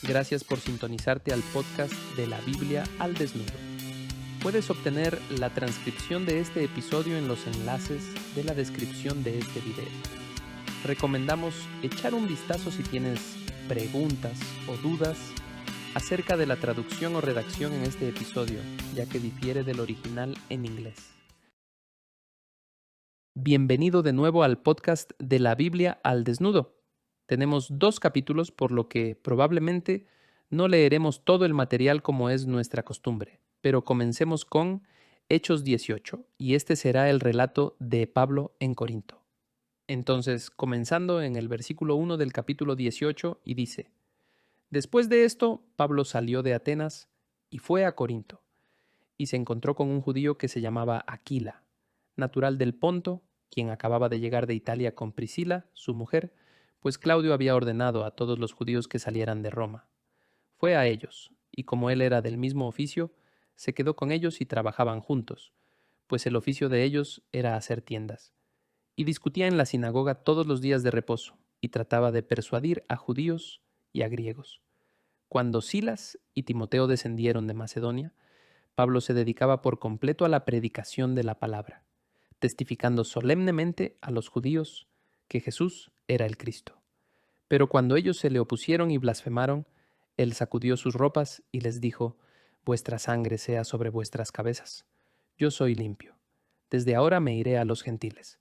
Gracias por sintonizarte al podcast de la Biblia al desnudo. Puedes obtener la transcripción de este episodio en los enlaces de la descripción de este video. Recomendamos echar un vistazo si tienes preguntas o dudas acerca de la traducción o redacción en este episodio, ya que difiere del original en inglés. Bienvenido de nuevo al podcast de la Biblia al desnudo. Tenemos 2 capítulos, por lo que probablemente no leeremos todo el material como es nuestra costumbre, pero comencemos con Hechos 18, y este será el relato de Pablo en Corinto. Entonces, comenzando en el versículo 1 del capítulo 18, y dice: Después de esto, Pablo salió de Atenas y fue a Corinto, y se encontró con un judío que se llamaba Aquila, natural del Ponto, quien acababa de llegar de Italia con Priscila, su mujer, pues Claudio había ordenado a todos los judíos que salieran de Roma. Fue a ellos, y como él era del mismo oficio, se quedó con ellos y trabajaban juntos, pues el oficio de ellos era hacer tiendas. Y discutía en la sinagoga todos los días de reposo, y trataba de persuadir a judíos y a griegos. Cuando Silas y Timoteo descendieron de Macedonia, Pablo se dedicaba por completo a la predicación de la palabra, testificando solemnemente a los judíos que Jesús era el Cristo. Pero cuando ellos se le opusieron y blasfemaron, él sacudió sus ropas y les dijo: Vuestra sangre sea sobre vuestras cabezas. Yo soy limpio. Desde ahora me iré a los gentiles.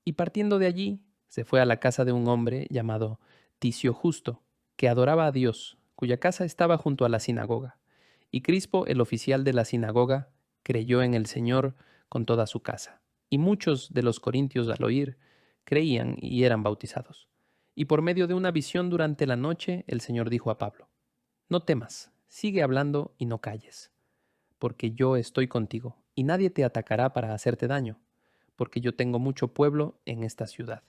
Y partiendo de allí, se fue a la casa de un hombre llamado Ticio Justo, que adoraba a Dios, cuya casa estaba junto a la sinagoga. Y Crispo, el oficial de la sinagoga, creyó en el Señor con toda su casa. Y muchos de los corintios, al oír, creían y eran bautizados. Y por medio de una visión durante la noche, el Señor dijo a Pablo: No temas, sigue hablando y no calles, porque yo estoy contigo, y nadie te atacará para hacerte daño, porque yo tengo mucho pueblo en esta ciudad.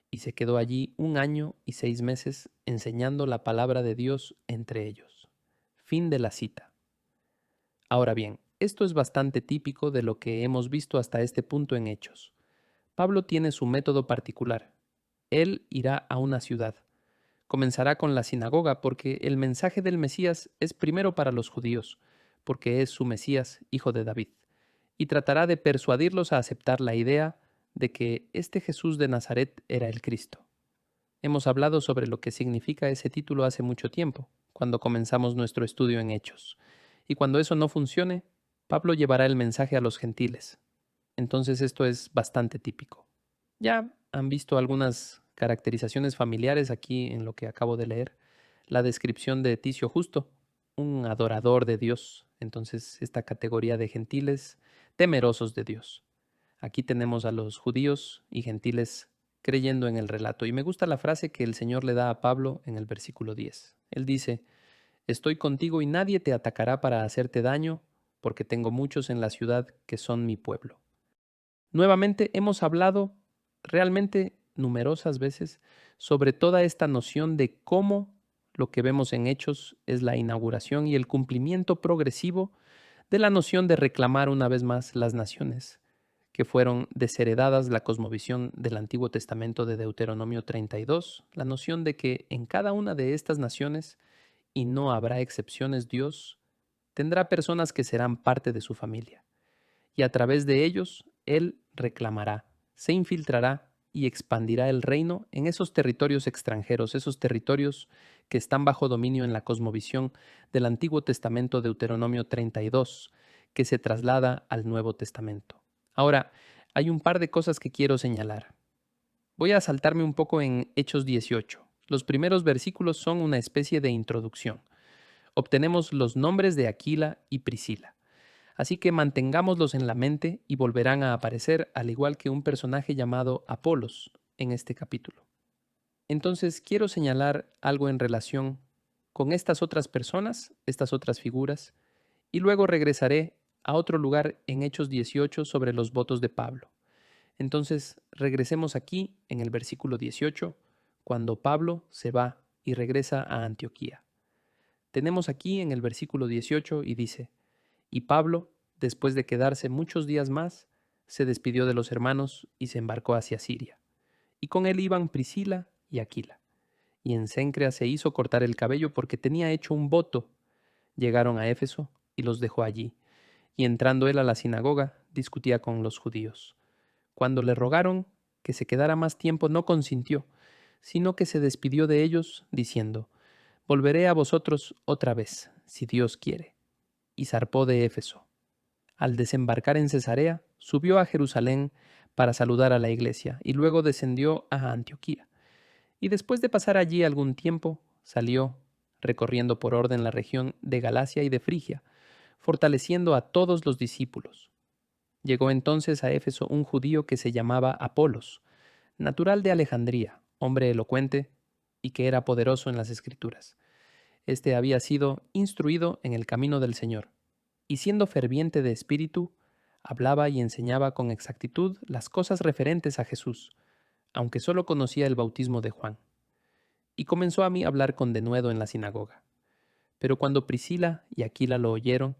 Y se quedó allí 1 año y 6 meses enseñando la palabra de Dios entre ellos. Fin de la cita. Ahora bien, esto es bastante típico de lo que hemos visto hasta este punto en Hechos. Pablo tiene su método particular. Él irá a una ciudad. Comenzará con la sinagoga porque el mensaje del Mesías es primero para los judíos, porque es su Mesías, hijo de David, y tratará de persuadirlos a aceptar la idea de que este Jesús de Nazaret era el Cristo. Hemos hablado sobre lo que significa ese título hace mucho tiempo, cuando comenzamos nuestro estudio en Hechos. Y cuando eso no funcione, Pablo llevará el mensaje a los gentiles. Entonces esto es bastante típico. Ya han visto algunas caracterizaciones familiares aquí en lo que acabo de leer. La descripción de Ticio Justo, un adorador de Dios. Entonces esta categoría de gentiles temerosos de Dios. Aquí tenemos a los judíos y gentiles creyendo en el relato. Y me gusta la frase que el Señor le da a Pablo en el versículo 10. Él dice: Estoy contigo y nadie te atacará para hacerte daño, porque tengo muchos en la ciudad que son mi pueblo. Nuevamente hemos hablado realmente numerosas veces sobre toda esta noción de cómo lo que vemos en Hechos es la inauguración y el cumplimiento progresivo de la noción de reclamar una vez más las naciones, que fueron desheredadas la cosmovisión del Antiguo Testamento de Deuteronomio 32, la noción de que en cada una de estas naciones, y no habrá excepciones, Dios tendrá personas que serán parte de su familia, y a través de ellos Él reclamará, se infiltrará y expandirá el reino en esos territorios extranjeros, esos territorios que están bajo dominio en la cosmovisión del Antiguo Testamento Deuteronomio 32, que se traslada al Nuevo Testamento. Ahora, hay un par de cosas que quiero señalar. Voy a saltarme un poco en Hechos 18. Los primeros versículos son una especie de introducción. Obtenemos los nombres de Aquila y Priscila. Así que mantengámoslos en la mente y volverán a aparecer al igual que un personaje llamado Apolos en este capítulo. Entonces quiero señalar algo en relación con estas otras personas, estas otras figuras, y luego regresaré a otro lugar en Hechos 18 sobre los votos de Pablo. Entonces regresemos aquí en el versículo 18, cuando Pablo se va y regresa a Antioquía. Tenemos aquí en el versículo 18 y dice: Y Pablo, después de quedarse muchos días más, se despidió de los hermanos y se embarcó hacia Siria. Y con él iban Priscila y Aquila. y en Cencrea se hizo cortar el cabello porque tenía hecho un voto. Llegaron a Éfeso y los dejó allí, y entrando él a la sinagoga, discutía con los judíos. Cuando le rogaron que se quedara más tiempo, no consintió, sino que se despidió de ellos, diciendo: Volveré a vosotros otra vez, si Dios quiere. Y zarpó de Éfeso. Al desembarcar en Cesarea, subió a Jerusalén para saludar a la iglesia, y luego descendió a Antioquía. Y después de pasar allí algún tiempo, salió, recorriendo por orden la región de Galacia y de Frigia, fortaleciendo a todos los discípulos. Llegó entonces a Éfeso un judío que se llamaba Apolos, natural de Alejandría, hombre elocuente y que era poderoso en las Escrituras. Este había sido instruido en el camino del Señor, y siendo ferviente de espíritu, hablaba y enseñaba con exactitud las cosas referentes a Jesús, aunque solo conocía el bautismo de Juan. Y comenzó a mí a hablar con denuedo en la sinagoga. Pero cuando Priscila y Aquila lo oyeron,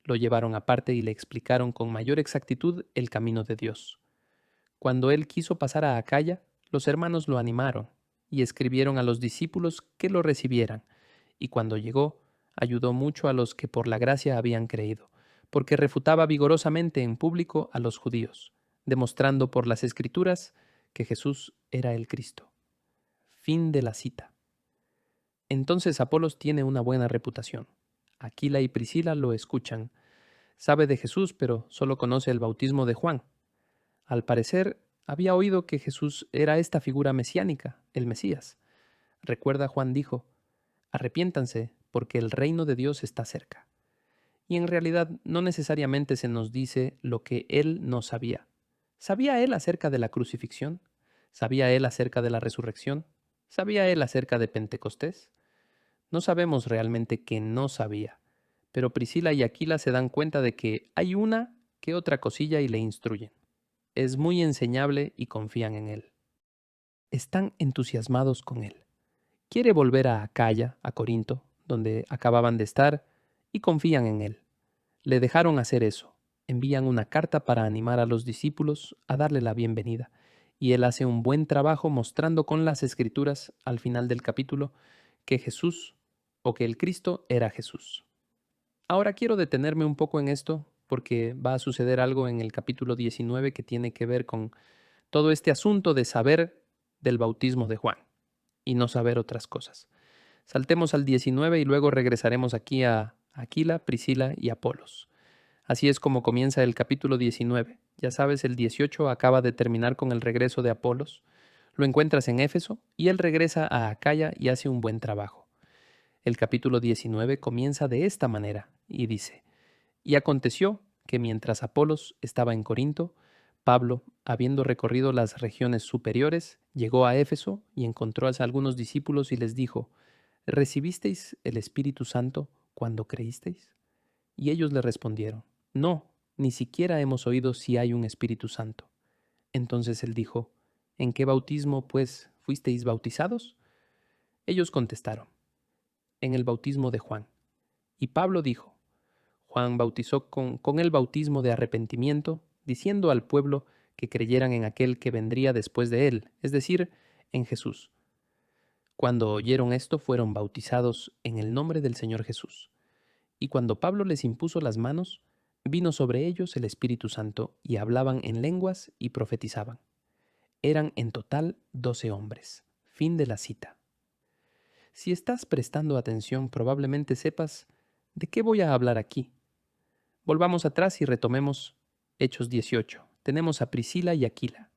lo llevaron aparte y le explicaron con mayor exactitud el camino de Dios. Cuando él quiso pasar a Acaya, los hermanos lo animaron y escribieron a los discípulos que lo recibieran, y cuando llegó, ayudó mucho a los que por la gracia habían creído, porque refutaba vigorosamente en público a los judíos, demostrando por las Escrituras que Jesús era el Cristo. Fin de la cita. Entonces Apolos tiene una buena reputación. Aquila y Priscila lo escuchan. Sabe de Jesús, pero solo conoce el bautismo de Juan. Al parecer, había oído que Jesús era esta figura mesiánica, el Mesías. Recuerda, Juan dijo: Arrepiéntanse, porque el reino de Dios está cerca. Y en realidad no necesariamente se nos dice lo que él no sabía. ¿Sabía él acerca de la crucifixión? ¿Sabía él acerca de la resurrección? ¿Sabía él acerca de Pentecostés? No sabemos realmente que no sabía, pero Priscila y Aquila se dan cuenta de que hay una que otra cosilla y le instruyen. Es muy enseñable y confían en él. Están entusiasmados con él. Quiere volver a Acaya, a Corinto, donde acababan de estar, y confían en él. Le dejaron hacer eso. Envían una carta para animar a los discípulos a darle la bienvenida, y él hace un buen trabajo mostrando con las Escrituras, al final del capítulo, que Jesús o que el Cristo era Jesús. Ahora quiero detenerme un poco en esto porque va a suceder algo en el capítulo 19 que tiene que ver con todo este asunto de saber del bautismo de Juan y no saber otras cosas. Saltemos al 19 y luego regresaremos aquí a Aquila, Priscila y Apolos. Así es como comienza el capítulo 19. Ya sabes, el 18 acaba de terminar con el regreso de Apolos. Lo encuentras en Éfeso y él regresa a Acaya y hace un buen trabajo. El capítulo 19 comienza de esta manera y dice: Y aconteció que mientras Apolos estaba en Corinto, Pablo, habiendo recorrido las regiones superiores, llegó a Éfeso y encontró a algunos discípulos y les dijo: ¿Recibisteis el Espíritu Santo cuando creísteis? Y ellos le respondieron: No, ni siquiera hemos oído si hay un Espíritu Santo. Entonces él dijo: ¿En qué bautismo, pues, fuisteis bautizados? Ellos contestaron: En el bautismo de Juan. Y Pablo dijo: Juan bautizó con el bautismo de arrepentimiento, diciendo al pueblo que creyeran en aquel que vendría después de él, es decir, en Jesús. Cuando oyeron esto, fueron bautizados en el nombre del Señor Jesús. Y cuando Pablo les impuso las manos, vino sobre ellos el Espíritu Santo, y hablaban en lenguas y profetizaban. Eran en total 12 hombres. Fin de la cita. Si estás prestando atención, probablemente sepas de qué voy a hablar aquí. Volvamos atrás y retomemos Hechos 18. Tenemos a Priscila y Aquila,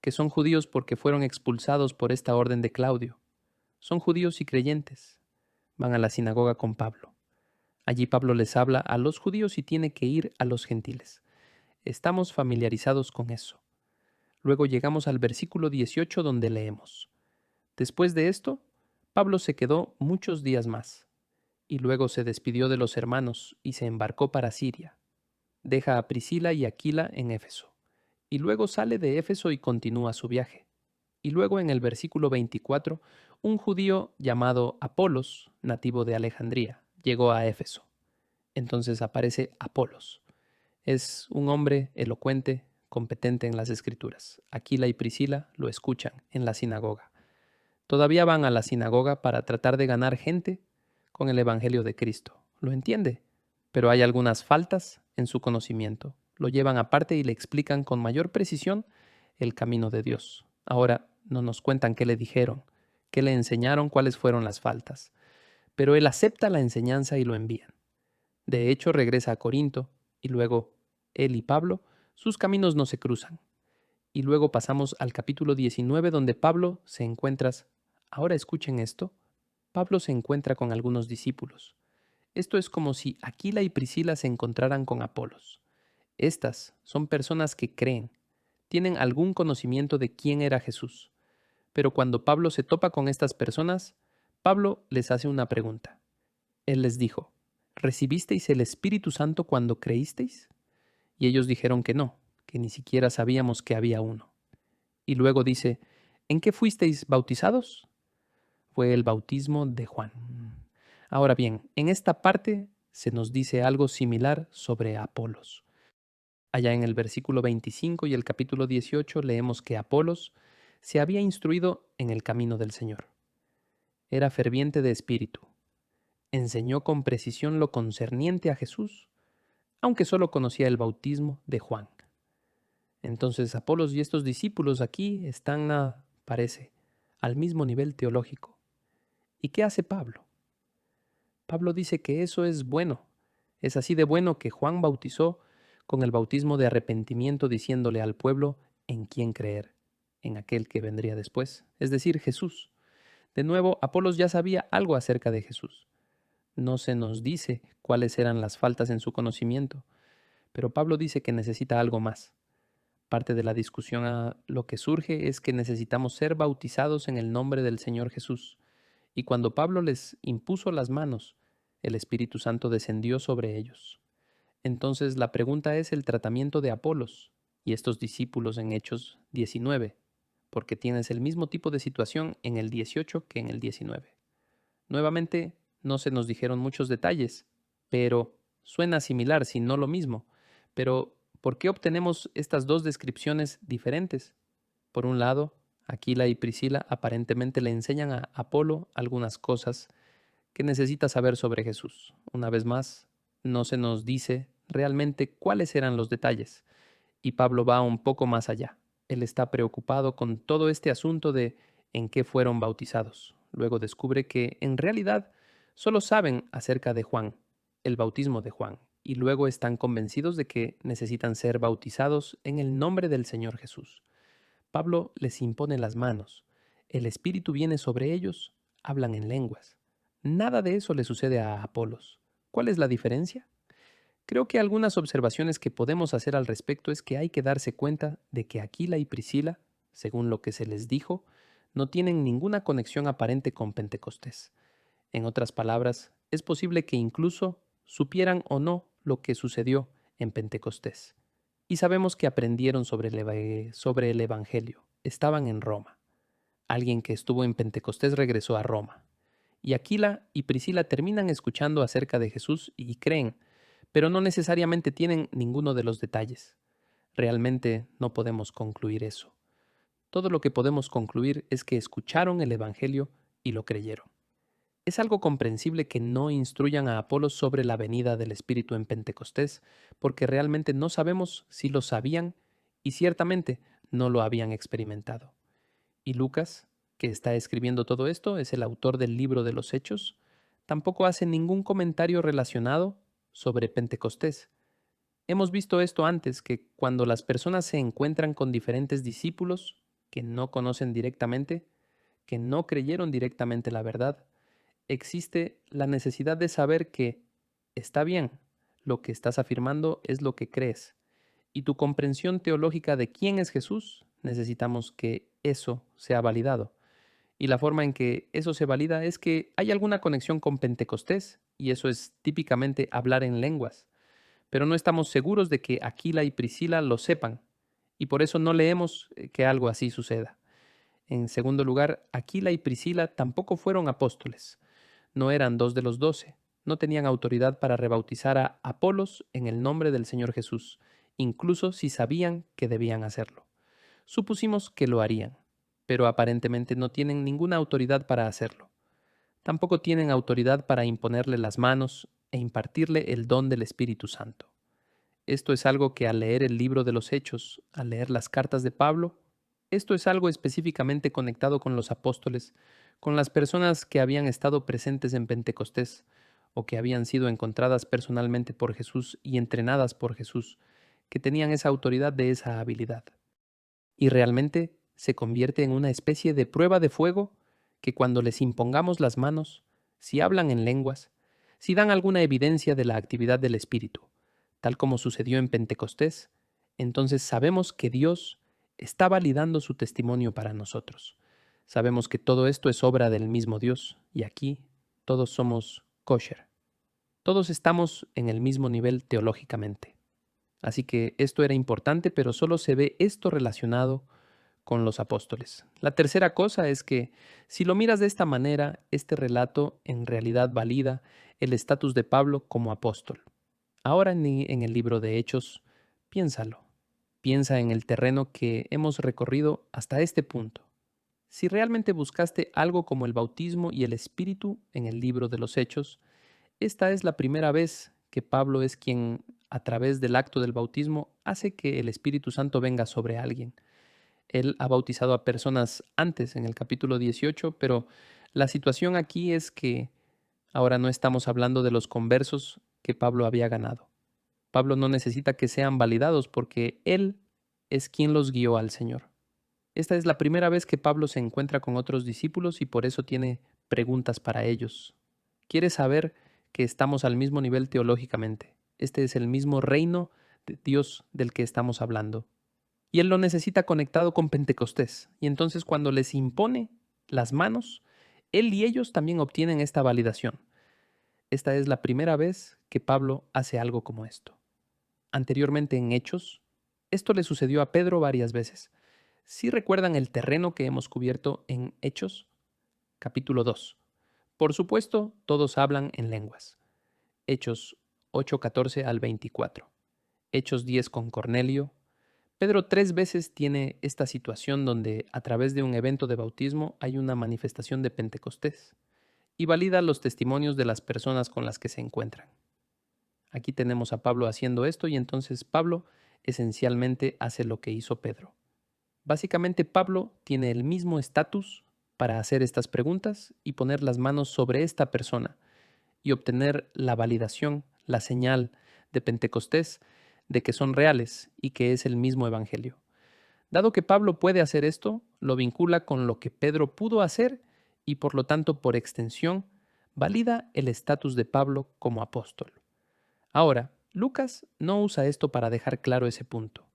que son judíos porque fueron expulsados por esta orden de Claudio. Son judíos y creyentes. Van a la sinagoga con Pablo. Allí Pablo les habla a los judíos y tiene que ir a los gentiles. Estamos familiarizados con eso. Luego llegamos al versículo 18 donde leemos: Después de esto, Pablo se quedó muchos días más, y luego se despidió de los hermanos y se embarcó para Siria. Deja a Priscila y Aquila en Éfeso, y luego sale de Éfeso y continúa su viaje. Y luego en el versículo 24, un judío llamado Apolos, nativo de Alejandría, llegó a Éfeso. Entonces aparece Apolos. Es un hombre elocuente, competente en las Escrituras. Aquila y Priscila lo escuchan en la sinagoga. Todavía van a la sinagoga para tratar de ganar gente con el Evangelio de Cristo. Lo entiende, pero hay algunas faltas en su conocimiento. Lo llevan aparte y le explican con mayor precisión el camino de Dios. Ahora no nos cuentan qué le dijeron, qué le enseñaron, cuáles fueron las faltas. Pero él acepta la enseñanza y lo envían. De hecho, regresa a Corinto y luego él y Pablo, sus caminos no se cruzan. Y luego pasamos al capítulo 19 donde Pablo se encuentra, ahora escuchen esto, Pablo se encuentra con algunos discípulos. Esto es como si Aquila y Priscila se encontraran con Apolos. Estas son personas que creen, tienen algún conocimiento de quién era Jesús. Pero cuando Pablo se topa con estas personas, Pablo les hace una pregunta. Él les dijo, ¿recibisteis el Espíritu Santo cuando creísteis? Y ellos dijeron que no, que ni siquiera sabíamos que había uno. Y luego dice, ¿en qué fuisteis bautizados? Fue el bautismo de Juan. Ahora bien, en esta parte se nos dice algo similar sobre Apolos. Allá en el versículo 25 y el capítulo 18 leemos que Apolos se había instruido en el camino del Señor. Era ferviente de espíritu. Enseñó con precisión lo concerniente a Jesús, aunque solo conocía el bautismo de Juan. Entonces Apolos y estos discípulos aquí están, parece, al mismo nivel teológico. ¿Y qué hace Pablo? Pablo dice que eso es bueno. Es así de bueno que Juan bautizó con el bautismo de arrepentimiento diciéndole al pueblo en quién creer, en aquel que vendría después, es decir, Jesús. De nuevo, Apolos ya sabía algo acerca de Jesús. No se nos dice cuáles eran las faltas en su conocimiento, pero Pablo dice que necesita algo más. Parte de la discusión a lo que surge es que necesitamos ser bautizados en el nombre del Señor Jesús. Y cuando Pablo les impuso las manos, el Espíritu Santo descendió sobre ellos. Entonces la pregunta es el tratamiento de Apolos y estos discípulos en Hechos 19, porque tienes el mismo tipo de situación en el 18 que en el 19. Nuevamente, no se nos dijeron muchos detalles, pero suena similar, si no lo mismo. Pero, ¿por qué obtenemos estas dos descripciones diferentes? Por un lado, Aquila y Priscila aparentemente le enseñan a Apolo algunas cosas que necesita saber sobre Jesús. Una vez más, no se nos dice realmente cuáles eran los detalles, y Pablo va un poco más allá. Él está preocupado con todo este asunto de en qué fueron bautizados. Luego descubre que en realidad solo saben acerca de Juan, el bautismo de Juan, y luego están convencidos de que necesitan ser bautizados en el nombre del Señor Jesús. Pablo les impone las manos. El Espíritu viene sobre ellos, hablan en lenguas. Nada de eso le sucede a Apolos. ¿Cuál es la diferencia? Creo que algunas observaciones que podemos hacer al respecto es que hay que darse cuenta de que Aquila y Priscila, según lo que se les dijo, no tienen ninguna conexión aparente con Pentecostés. En otras palabras, es posible que incluso supieran o no lo que sucedió en Pentecostés. Y sabemos que aprendieron sobre el Evangelio. Estaban en Roma. Alguien que estuvo en Pentecostés regresó a Roma. Y Aquila y Priscila terminan escuchando acerca de Jesús y creen, pero no necesariamente tienen ninguno de los detalles. Realmente no podemos concluir eso. Todo lo que podemos concluir es que escucharon el Evangelio y lo creyeron. Es algo comprensible que no instruyan a Apolos sobre la venida del Espíritu en Pentecostés, porque realmente no sabemos si lo sabían y ciertamente no lo habían experimentado. Y Lucas, que está escribiendo todo esto, es el autor del libro de los Hechos, tampoco hace ningún comentario relacionado sobre Pentecostés. Hemos visto esto antes, que cuando las personas se encuentran con diferentes discípulos que no conocen directamente, que no creyeron directamente la verdad, existe la necesidad de saber que está bien, lo que estás afirmando es lo que crees, y tu comprensión teológica de quién es Jesús, necesitamos que eso sea validado. Y la forma en que eso se valida es que hay alguna conexión con Pentecostés, y eso es típicamente hablar en lenguas. Pero no estamos seguros de que Aquila y Priscila lo sepan, y por eso no leemos que algo así suceda. En segundo lugar, Aquila y Priscila tampoco fueron apóstoles. No eran dos de los 12. No tenían autoridad para rebautizar a Apolos en el nombre del Señor Jesús, incluso si sabían que debían hacerlo. Supusimos que lo harían. pero aparentemente no tienen ninguna autoridad para hacerlo. Tampoco tienen autoridad para imponerle las manos e impartirle el don del Espíritu Santo. Esto es algo que al leer el libro de los Hechos, al leer las cartas de Pablo, esto es algo específicamente conectado con los apóstoles, con las personas que habían estado presentes en Pentecostés o que habían sido encontradas personalmente por Jesús y entrenadas por Jesús, que tenían esa autoridad de esa habilidad. Y realmente se convierte en una especie de prueba de fuego que cuando les impongamos las manos, si hablan en lenguas, si dan alguna evidencia de la actividad del Espíritu, tal como sucedió en Pentecostés, entonces sabemos que Dios está validando su testimonio para nosotros. Sabemos que todo esto es obra del mismo Dios y aquí todos somos kosher. Todos estamos en el mismo nivel teológicamente. Así que esto era importante, pero solo se ve esto relacionado con los apóstoles. La tercera cosa es que, si lo miras de esta manera, este relato en realidad valida el estatus de Pablo como apóstol. Ahora en el libro de Hechos, piénsalo. Piensa en el terreno que hemos recorrido hasta este punto. Si realmente buscaste algo como el bautismo y el Espíritu en el libro de los Hechos, esta es la primera vez que Pablo es quien, a través del acto del bautismo, hace que el Espíritu Santo venga sobre alguien. Él ha bautizado a personas antes, en el capítulo 18, pero la situación aquí es que ahora no estamos hablando de los conversos que Pablo había ganado. Pablo no necesita que sean validados porque él es quien los guió al Señor. Esta es la primera vez que Pablo se encuentra con otros discípulos y por eso tiene preguntas para ellos. Quiere saber que estamos al mismo nivel teológicamente. Este es el mismo reino de Dios del que estamos hablando. Y él lo necesita conectado con Pentecostés. Y entonces cuando les impone las manos, él y ellos también obtienen esta validación. Esta es la primera vez que Pablo hace algo como esto. Anteriormente en Hechos, esto le sucedió a Pedro varias veces. ¿Sí recuerdan el terreno que hemos cubierto en Hechos? Capítulo 2. Por supuesto, todos hablan en lenguas. Hechos 8:14 al 24. Hechos 10 con Cornelio. Pedro 3 veces tiene esta situación donde a través de un evento de bautismo hay una manifestación de Pentecostés y valida los testimonios de las personas con las que se encuentran. Aquí tenemos a Pablo haciendo esto y entonces Pablo esencialmente hace lo que hizo Pedro. Básicamente Pablo tiene el mismo estatus para hacer estas preguntas y poner las manos sobre esta persona y obtener la validación, la señal de Pentecostés de que son reales y que es el mismo evangelio. Dado que Pablo puede hacer esto, lo vincula con lo que Pedro pudo hacer y por lo tanto, por extensión, valida el estatus de Pablo como apóstol. Ahora, Lucas no usa esto para dejar claro ese punto.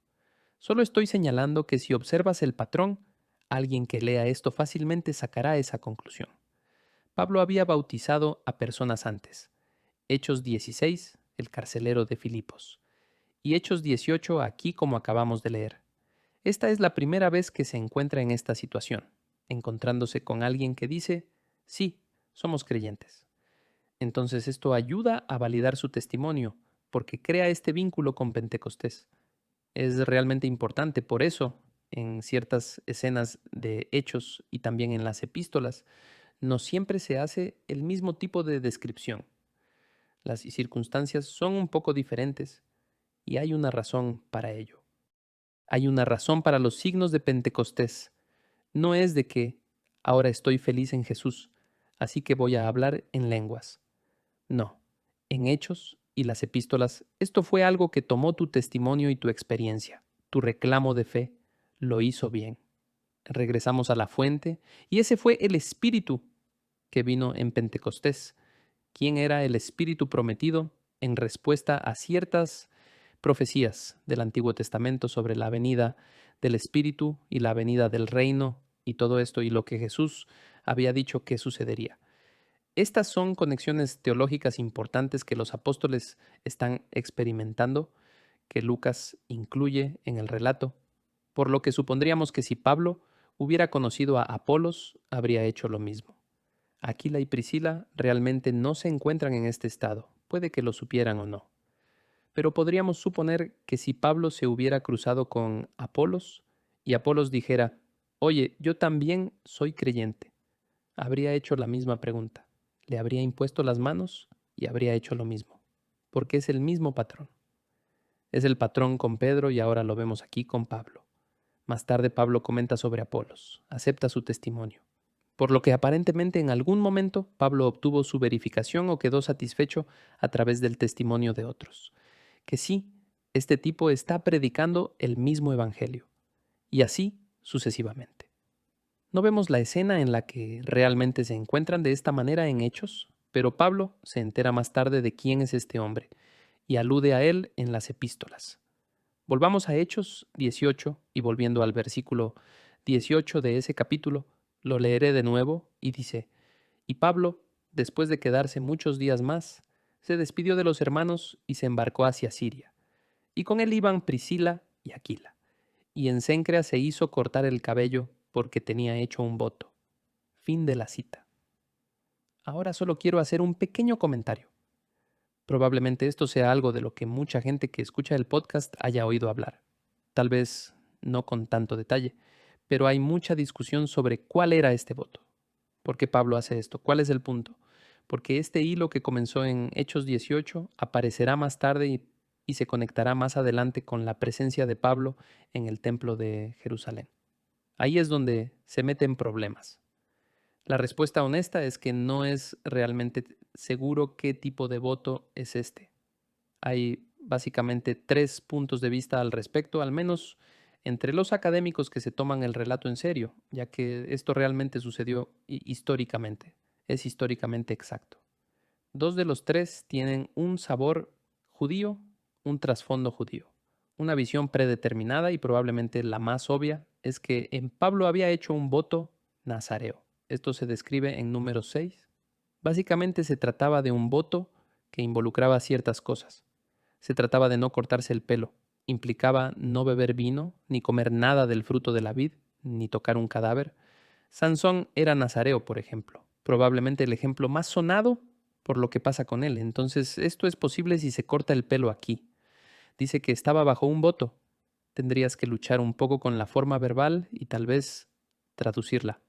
Solo estoy señalando que si observas el patrón, alguien que lea esto fácilmente sacará esa conclusión. Pablo había bautizado a personas antes. Hechos 16, el carcelero de Filipos. Y Hechos 18, aquí como acabamos de leer. Esta es la primera vez que se encuentra en esta situación, encontrándose con alguien que dice, sí, somos creyentes. Entonces esto ayuda a validar su testimonio, porque crea este vínculo con Pentecostés. Es realmente importante, por eso, en ciertas escenas de Hechos y también en las epístolas, no siempre se hace el mismo tipo de descripción. Las circunstancias son un poco diferentes y hay una razón para ello. Hay una razón para los signos de Pentecostés. No es de que ahora estoy feliz en Jesús, así que voy a hablar en lenguas. No, en Hechos y las epístolas, esto fue algo que tomó tu testimonio y tu experiencia, tu reclamo de fe, lo hizo bien. Regresamos a la fuente y ese fue el Espíritu que vino en Pentecostés. ¿Quién era el Espíritu prometido en respuesta a ciertas profecías del Antiguo Testamento sobre la venida del Espíritu y la venida del reino y todo esto y lo que Jesús había dicho que sucedería? Estas son conexiones teológicas importantes que los apóstoles están experimentando, que Lucas incluye en el relato, por lo que supondríamos que si Pablo hubiera conocido a Apolos, habría hecho lo mismo. Aquila y Priscila realmente no se encuentran en este estado, puede que lo supieran o no. Pero podríamos suponer que si Pablo se hubiera cruzado con Apolos y Apolos dijera, oye, yo también soy creyente, habría hecho la misma pregunta. Le habría impuesto las manos y habría hecho lo mismo, porque es el mismo patrón. Es el patrón con Pedro y ahora lo vemos aquí con Pablo. Más tarde Pablo comenta sobre Apolos, acepta su testimonio. Por lo que aparentemente en algún momento Pablo obtuvo su verificación o quedó satisfecho a través del testimonio de otros. Que sí, este tipo está predicando el mismo evangelio. Y así sucesivamente. No vemos la escena en la que realmente se encuentran de esta manera en Hechos, pero Pablo se entera más tarde de quién es este hombre y alude a él en las epístolas. Volvamos a Hechos 18 y volviendo al versículo 18 de ese capítulo, lo leeré de nuevo y dice, y Pablo, después de quedarse muchos días más, se despidió de los hermanos y se embarcó hacia Siria. Y con él iban Priscila y Aquila. Y en Cencrea se hizo cortar el cabello porque tenía hecho un voto. Fin de la cita. Ahora solo quiero hacer un pequeño comentario. Probablemente esto sea algo de lo que mucha gente que escucha el podcast haya oído hablar. Tal vez no con tanto detalle, pero hay mucha discusión sobre cuál era este voto. ¿Por qué Pablo hace esto? ¿Cuál es el punto? Porque este hilo que comenzó en Hechos 18 aparecerá más tarde y se conectará más adelante con la presencia de Pablo en el templo de Jerusalén. Ahí es donde se meten problemas. La respuesta honesta es que no es realmente seguro qué tipo de voto es este. Hay básicamente 3 puntos de vista al respecto, al menos entre los académicos que se toman el relato en serio, ya que esto realmente sucedió históricamente, es históricamente exacto. 2 de los 3 tienen un sabor judío, un trasfondo judío. Una visión predeterminada y probablemente la más obvia es que en Pablo había hecho un voto nazareo. Esto se describe en Números 6. Básicamente se trataba de un voto que involucraba ciertas cosas. Se trataba de no cortarse el pelo. Implicaba no beber vino, ni comer nada del fruto de la vid, ni tocar un cadáver. Sansón era nazareo, por ejemplo. Probablemente el ejemplo más sonado por lo que pasa con él. Entonces, esto es posible si se corta el pelo aquí. Dice que estaba bajo un voto. Tendrías que luchar un poco con la forma verbal y tal vez traducirla.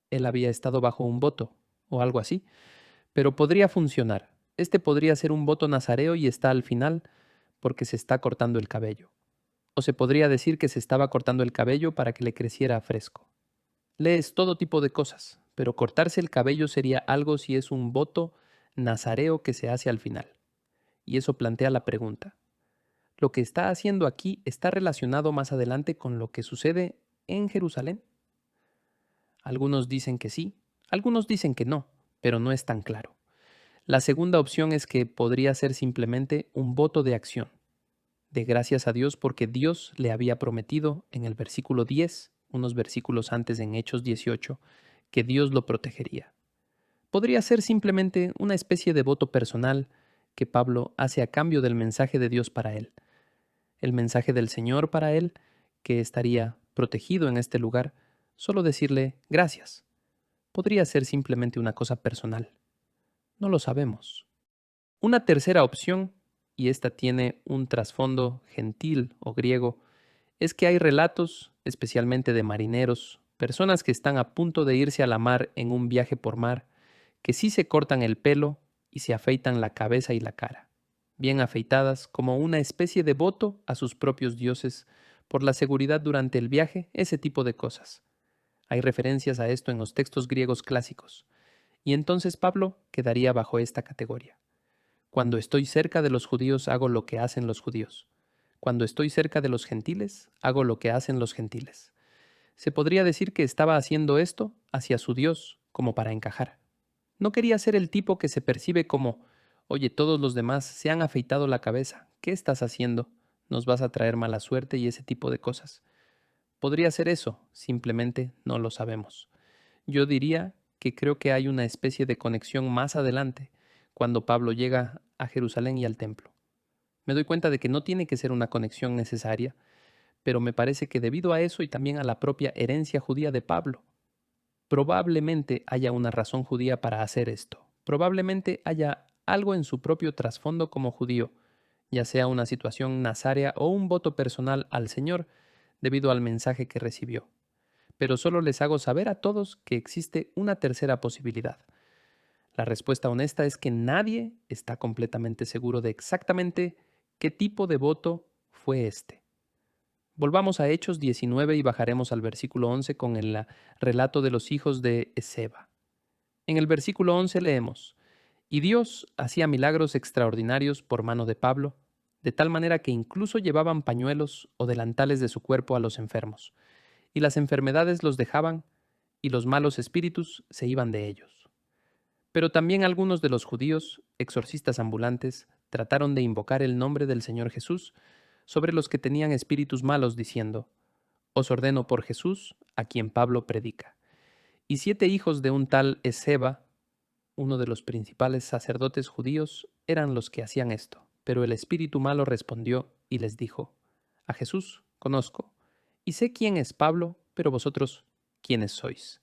Él había estado bajo un voto, o algo así. Pero podría funcionar. Este podría ser un voto nazareo y está al final porque se está cortando el cabello. O se podría decir que se estaba cortando el cabello para que le creciera fresco. Lees todo tipo de cosas, pero cortarse el cabello sería algo si es un voto nazareo que se hace al final. Y eso plantea la pregunta. ¿Lo que está haciendo aquí está relacionado más adelante con lo que sucede en Jerusalén? Algunos dicen que sí, algunos dicen que no, pero no es tan claro. La segunda opción es que podría ser simplemente un voto de acción, de gracias a Dios porque Dios le había prometido en el versículo 10, unos versículos antes en Hechos 18, que Dios lo protegería. Podría ser simplemente una especie de voto personal que Pablo hace a cambio del mensaje de Dios para él, el mensaje del Señor para él, que estaría protegido en este lugar, solo decirle gracias. Podría ser simplemente una cosa personal. No lo sabemos. Una tercera opción, y esta tiene un trasfondo gentil o griego, es que hay relatos, especialmente de marineros, personas que están a punto de irse a la mar en un viaje por mar, que sí se cortan el pelo y se afeitan la cabeza y la cara, bien afeitadas como una especie de voto a sus propios dioses por la seguridad durante el viaje, ese tipo de cosas. Hay referencias a esto en los textos griegos clásicos, y entonces Pablo quedaría bajo esta categoría. Cuando estoy cerca de los judíos hago lo que hacen los judíos. Cuando estoy cerca de los gentiles, hago lo que hacen los gentiles. Se podría decir que estaba haciendo esto hacia su Dios, como para encajar. No quería ser el tipo que se percibe como, oye, todos los demás se han afeitado la cabeza, ¿qué estás haciendo? Nos vas a traer mala suerte y ese tipo de cosas. Podría ser eso, simplemente no lo sabemos. Yo diría que creo que hay una especie de conexión más adelante, cuando Pablo llega a Jerusalén y al templo. Me doy cuenta de que no tiene que ser una conexión necesaria, pero me parece que debido a eso y también a la propia herencia judía de Pablo, probablemente haya una razón judía para hacer esto. Probablemente haya algo en su propio trasfondo como judío, ya sea una situación nazaria o un voto personal al Señor debido al mensaje que recibió. pero solo les hago saber a todos que existe una tercera posibilidad. La respuesta honesta es que nadie está completamente seguro de exactamente qué tipo de voto fue este. Volvamos a Hechos 19 y bajaremos al versículo 11 con el relato de los hijos de Esceva. En el versículo 11 leemos: Y Dios hacía milagros extraordinarios por mano de Pablo, de tal manera que incluso llevaban pañuelos o delantales de su cuerpo a los enfermos, y las enfermedades los dejaban, y los malos espíritus se iban de ellos. Pero también algunos de los judíos, exorcistas ambulantes, trataron de invocar el nombre del Señor Jesús sobre los que tenían espíritus malos, diciendo: Os ordeno por Jesús, a quien Pablo predica. Y 7 hijos de un tal Esceva, uno de los principales sacerdotes judíos, eran los que hacían esto. Pero el espíritu malo respondió y les dijo: A Jesús conozco, y sé quién es Pablo, pero vosotros, ¿quiénes sois?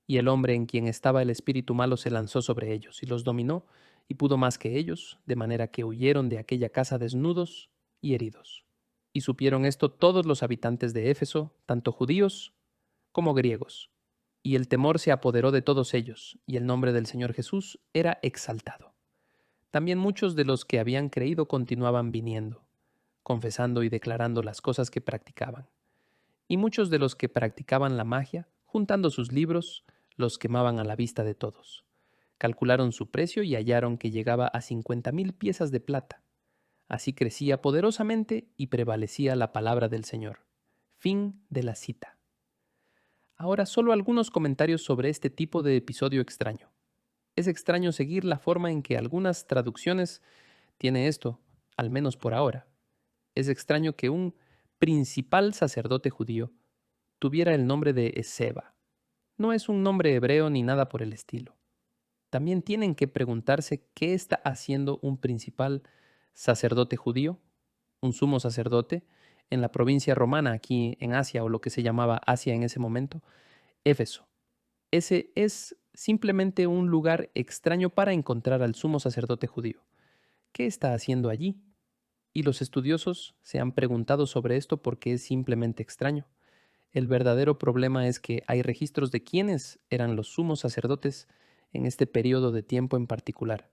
Y el hombre en quien estaba el espíritu malo se lanzó sobre ellos y los dominó, y pudo más que ellos, de manera que huyeron de aquella casa desnudos y heridos. Y supieron esto todos los habitantes de Éfeso, tanto judíos como griegos. Y el temor se apoderó de todos ellos, y el nombre del Señor Jesús era exaltado. También muchos de los que habían creído continuaban viniendo, confesando y declarando las cosas que practicaban. Y muchos de los que practicaban la magia, juntando sus libros, los quemaban a la vista de todos. Calcularon su precio y hallaron que llegaba a 50,000 piezas de plata. Así crecía poderosamente y prevalecía la palabra del Señor. Fin de la cita. Ahora solo algunos comentarios sobre este tipo de episodio extraño. Es extraño seguir la forma en que algunas traducciones tiene esto, al menos por ahora. Es extraño que un principal sacerdote judío tuviera el nombre de Esceva. No es un nombre hebreo ni nada por el estilo. También tienen que preguntarse qué está haciendo un principal sacerdote judío, un sumo sacerdote, en la provincia romana aquí en Asia, o lo que se llamaba Asia en ese momento, Éfeso. Ese es simplemente un lugar extraño para encontrar al sumo sacerdote judío. ¿Qué está haciendo allí? Y los estudiosos se han preguntado sobre esto porque es simplemente extraño. El verdadero problema es que hay registros de quiénes eran los sumos sacerdotes en este periodo de tiempo en particular.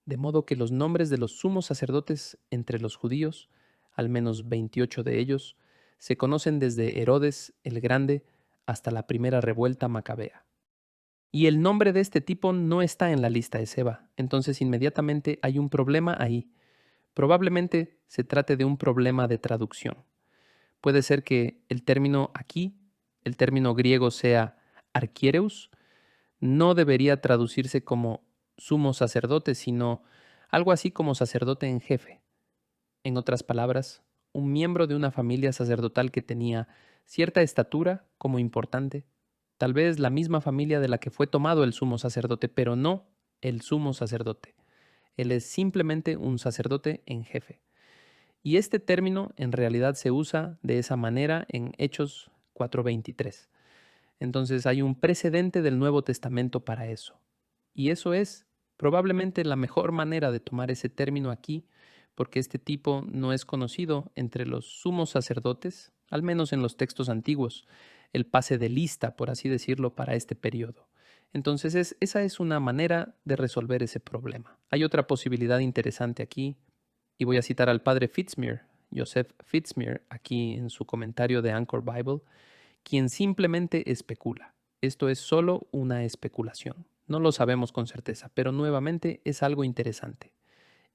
De modo que los nombres de los sumos sacerdotes entre los judíos, al menos 28 de ellos, se conocen desde Herodes el Grande hasta la primera revuelta macabea. Y el nombre de este tipo no está en la lista de Seba, entonces inmediatamente hay un problema ahí. Probablemente se trate de un problema de traducción. Puede ser que el término aquí, el término griego sea archiereus, no debería traducirse como sumo sacerdote, sino algo así como sacerdote en jefe. En otras palabras, un miembro de una familia sacerdotal que tenía cierta estatura como importante, tal vez la misma familia de la que fue tomado el sumo sacerdote, pero no el sumo sacerdote. Él es simplemente un sacerdote en jefe. Y este término en realidad se usa de esa manera en Hechos 4:23. Entonces hay un precedente del Nuevo Testamento para eso. Y eso es probablemente la mejor manera de tomar ese término aquí, porque este tipo no es conocido entre los sumos sacerdotes, al menos en los textos antiguos, el pase de lista, por así decirlo, para este periodo. Entonces esa es una manera de resolver ese problema. Hay otra posibilidad interesante aquí, y voy a citar al padre Fitzmere, Joseph Fitzmere, aquí en su comentario de Anchor Bible, quien simplemente especula. Esto es solo una especulación. No lo sabemos con certeza, pero nuevamente es algo interesante.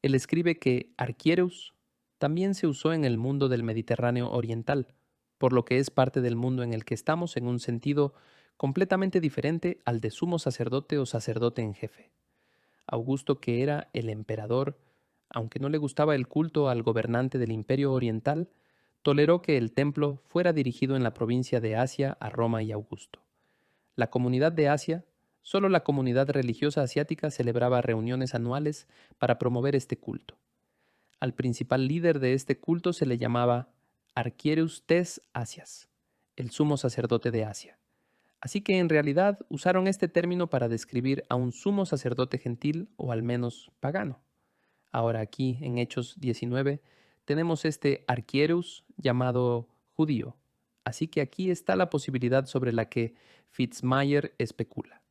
Él escribe que archiereus también se usó en el mundo del Mediterráneo oriental, por lo que es parte del mundo en el que estamos en un sentido completamente diferente al de sumo sacerdote o sacerdote en jefe. Augusto, que era el emperador, aunque no le gustaba el culto al gobernante del Imperio Oriental, toleró que el templo fuera dirigido en la provincia de Asia a Roma y Augusto. La comunidad de Asia, solo la comunidad religiosa asiática celebraba reuniones anuales para promover este culto. Al principal líder de este culto se le llamaba Archiereus tes Asias, el sumo sacerdote de Asia. Así que en realidad usaron este término para describir a un sumo sacerdote gentil o al menos pagano. Ahora aquí en Hechos 19 tenemos este archiereus llamado judío, Así que aquí está la posibilidad sobre la que Fitzmayer especula.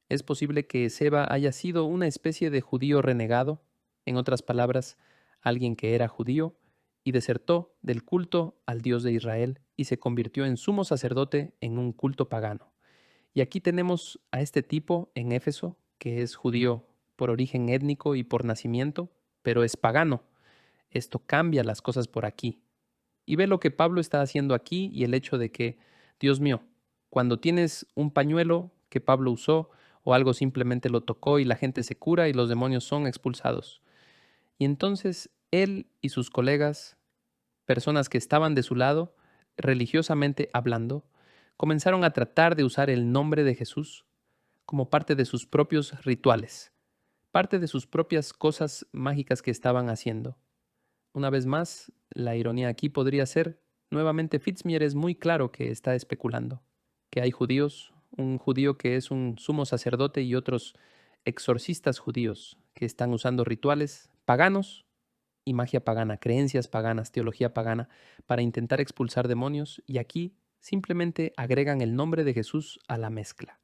Es posible que Seba haya sido una especie de judío renegado, en otras palabras, alguien que era judío y desertó del culto al Dios de Israel y se convirtió en sumo sacerdote en un culto pagano. Y aquí tenemos a este tipo en Éfeso, que es judío por origen étnico y por nacimiento, pero es pagano. Esto cambia las cosas por aquí. Y ve lo que Pablo está haciendo aquí y el hecho de que, Dios mío, cuando tienes un pañuelo que Pablo usó o algo simplemente lo tocó y la gente se cura y los demonios son expulsados. Y entonces él y sus colegas, personas que estaban de su lado, religiosamente hablando, comenzaron a tratar de usar el nombre de Jesús como parte de sus propios rituales, parte de sus propias cosas mágicas que estaban haciendo. Una vez más, la ironía aquí podría ser, nuevamente Fitzmyer es muy claro que está especulando, que hay judíos, un judío que es un sumo sacerdote y otros exorcistas judíos que están usando rituales paganos y magia pagana, creencias paganas, teología pagana, para intentar expulsar demonios, y aquí simplemente agregan el nombre de Jesús a la mezcla.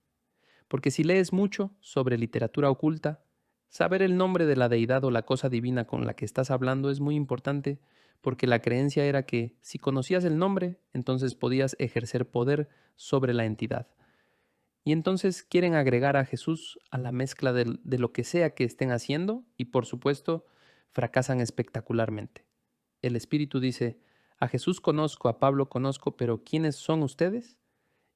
Porque si lees mucho sobre literatura oculta, saber el nombre de la deidad o la cosa divina con la que estás hablando es muy importante, porque la creencia era que si conocías el nombre, entonces podías ejercer poder sobre la entidad. Y entonces quieren agregar a Jesús a la mezcla de lo que sea que estén haciendo y por supuesto fracasan espectacularmente. El Espíritu dice, a Jesús conozco, a Pablo conozco, pero ¿quiénes son ustedes?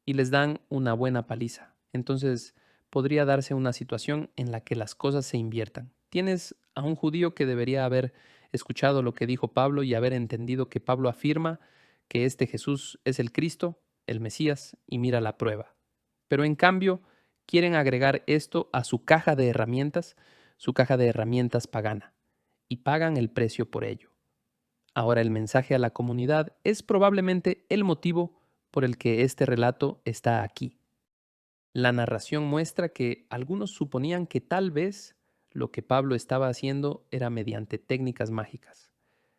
Y les dan una buena paliza. Entonces podría darse una situación en la que las cosas se inviertan. Tienes a un judío que debería haber escuchado lo que dijo Pablo y haber entendido que Pablo afirma que este Jesús es el Cristo, el Mesías, y mira la prueba. Pero en cambio, quieren agregar esto a su caja de herramientas pagana, y pagan el precio por ello. Ahora el mensaje a la comunidad es probablemente el motivo por el que este relato está aquí. La narración muestra que algunos suponían que tal vez lo que Pablo estaba haciendo era mediante técnicas mágicas.